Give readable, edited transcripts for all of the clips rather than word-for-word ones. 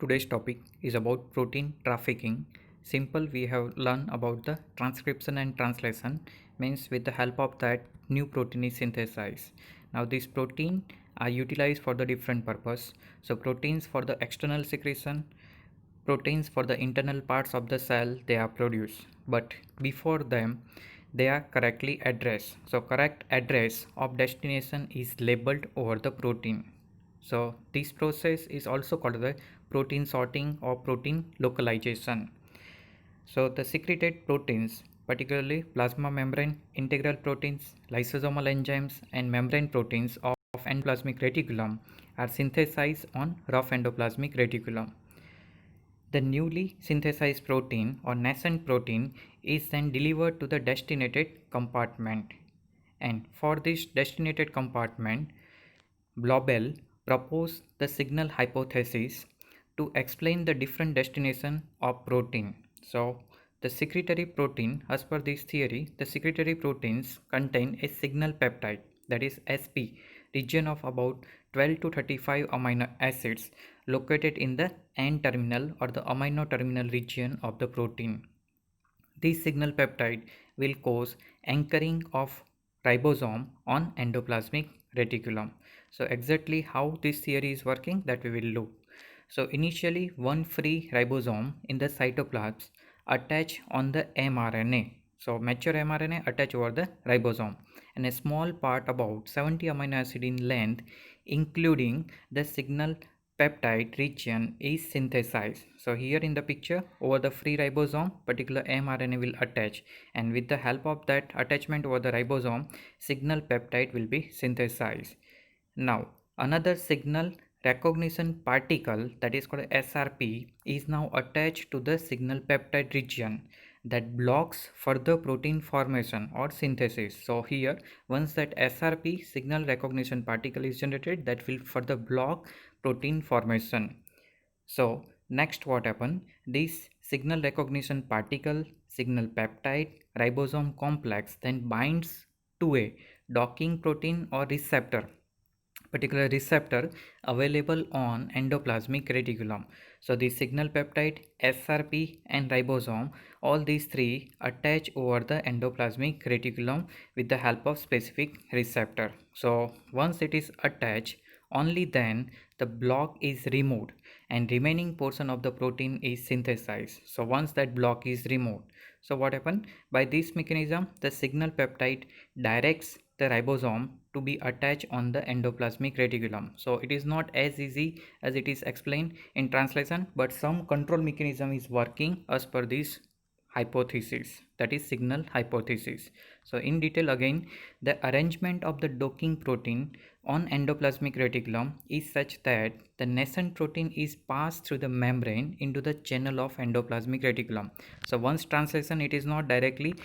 Today's topic is about protein trafficking. Simple, we have learned about the transcription and translation, means with the help of that new protein is synthesized. Now this protein are utilized for the different purpose. So proteins for the external secretion, proteins for the internal parts of the cell they are produced. But before them they are correctly addressed. So correct address of destination is labeled over the protein. So this process is also called the protein sorting or protein localization. So the secreted proteins, particularly plasma membrane, integral proteins, lysosomal enzymes and membrane proteins of endoplasmic reticulum are synthesized on rough endoplasmic reticulum. The newly synthesized protein or nascent protein is then delivered to the destinated compartment. And for this destinated compartment, Blobel proposed the signal hypothesis to explain the different destination of protein. So the secretory protein, as per this theory, the secretory proteins contain a signal peptide, that is SP, region of about 12 to 35 amino acids located in the N terminal or the amino terminal region of the protein. This signal peptide will cause anchoring of ribosome on endoplasmic reticulum. So exactly how this theory is working, that we will look. So initially one free ribosome in the cytoplasm attach on the mRNA. So mature mRNA attach over the ribosome, and a small part about 70 amino acid in length including the signal peptide region is synthesized. So here in the picture, over the free ribosome particular mRNA will attach, and with the help of that attachment over the ribosome, signal peptide will be synthesized. Now another signal recognition particle, that is called SRP, is now attached to the signal peptide region that blocks further protein formation or synthesis. So here once that SRP, signal recognition particle, is generated, that will further block protein formation. So next what happen, this signal recognition particle, signal peptide, ribosome complex then binds to a docking protein or receptor, particular receptor available on endoplasmic reticulum. So the signal peptide, SRP and ribosome, all these three attach over the endoplasmic reticulum with the help of specific receptor. So once it is attached, only then the block is removed and remaining portion of the protein is synthesized. So once that block is removed, so what happen, by this mechanism the signal peptide directs the ribosome to be attached on the endoplasmic reticulum. So it is not as easy as it is explained in translation, but some control mechanism is working as per this hypothesis, that is signal hypothesis. So in detail again, the arrangement of the docking protein on endoplasmic reticulum is such that the nascent protein is passed through the membrane into the channel of endoplasmic reticulum. So once translation, it is not directly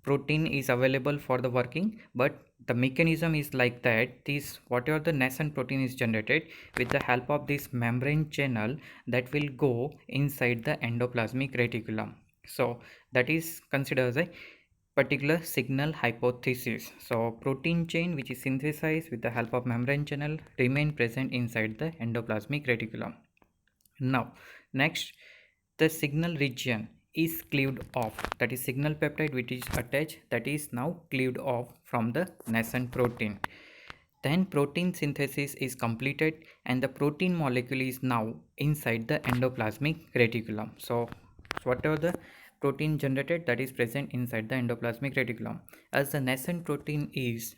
protein is available for the working, but the mechanism is like that, this whatever the nascent protein is generated with the help of this membrane channel, that will go inside the endoplasmic reticulum. So that is considered as a particular signal hypothesis. So protein chain which is synthesized with the help of membrane channel remain present inside the endoplasmic reticulum. Now next, the signal region is cleaved off, that is signal peptide which is attached, that is now cleaved off from the nascent protein. Then protein synthesis is completed and the protein molecule is now inside the endoplasmic reticulum. So whatever the protein generated, that is present inside the endoplasmic reticulum. As the nascent protein is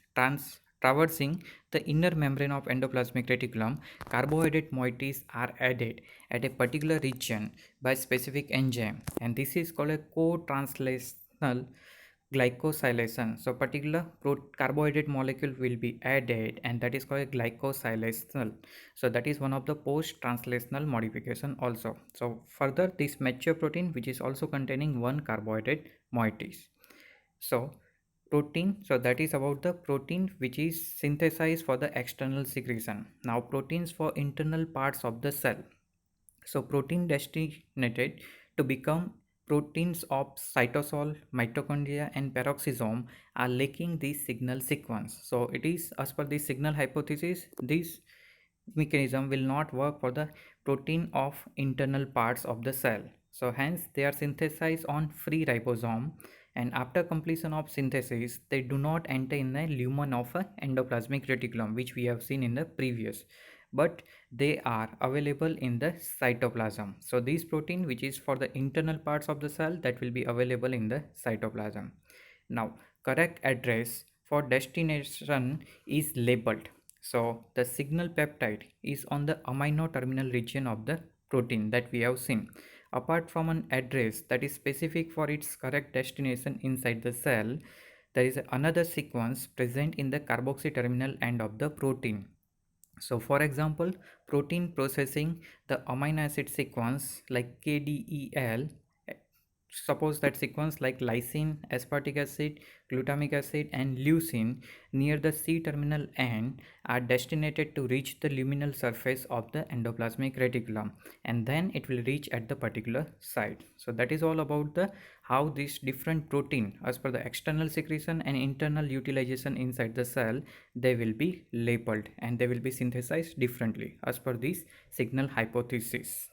traversing the inner membrane of endoplasmic reticulum, carbohydrate moieties are added at a particular region by specific enzyme, and this is called a co-translational glycosylation. So particular carbohydrate molecule will be added, and that is called glycosylational. So that is one of the post translational modification also. So further, this mature protein which is also containing one carbohydrate moieties. So protein, so that is about the protein which is synthesized for the external secretion. Now proteins for internal parts of the cell. So protein destinated to become proteins of cytosol, mitochondria and peroxisome are lacking this signal sequence. So it is as per the signal hypothesis, this mechanism will not work for the protein of internal parts of the cell. So hence they are synthesized on free ribosome, and after completion of synthesis they do not enter in the lumen of a endoplasmic reticulum, which we have seen in the previous, but they are available in the cytoplasm. So this protein which is for the internal parts of the cell, that will be available in the cytoplasm. Now correct address for destination is labeled. So the signal peptide is on the amino terminal region of the protein that we have seen. Apart from an address that is specific for its correct destination inside the cell, there is another sequence present in the carboxy terminal end of the protein. So for example, protein processing the amino acid sequence like KDEL, suppose that sequence like lysine, aspartic acid, glutamic acid and leucine near the C terminal end are destinated to reach the luminal surface of the endoplasmic reticulum, and then it will reach at the particular site. So that is all about the how these different protein as per the external secretion and internal utilization inside the cell, they will be labeled and they will be synthesized differently as per this signal hypothesis.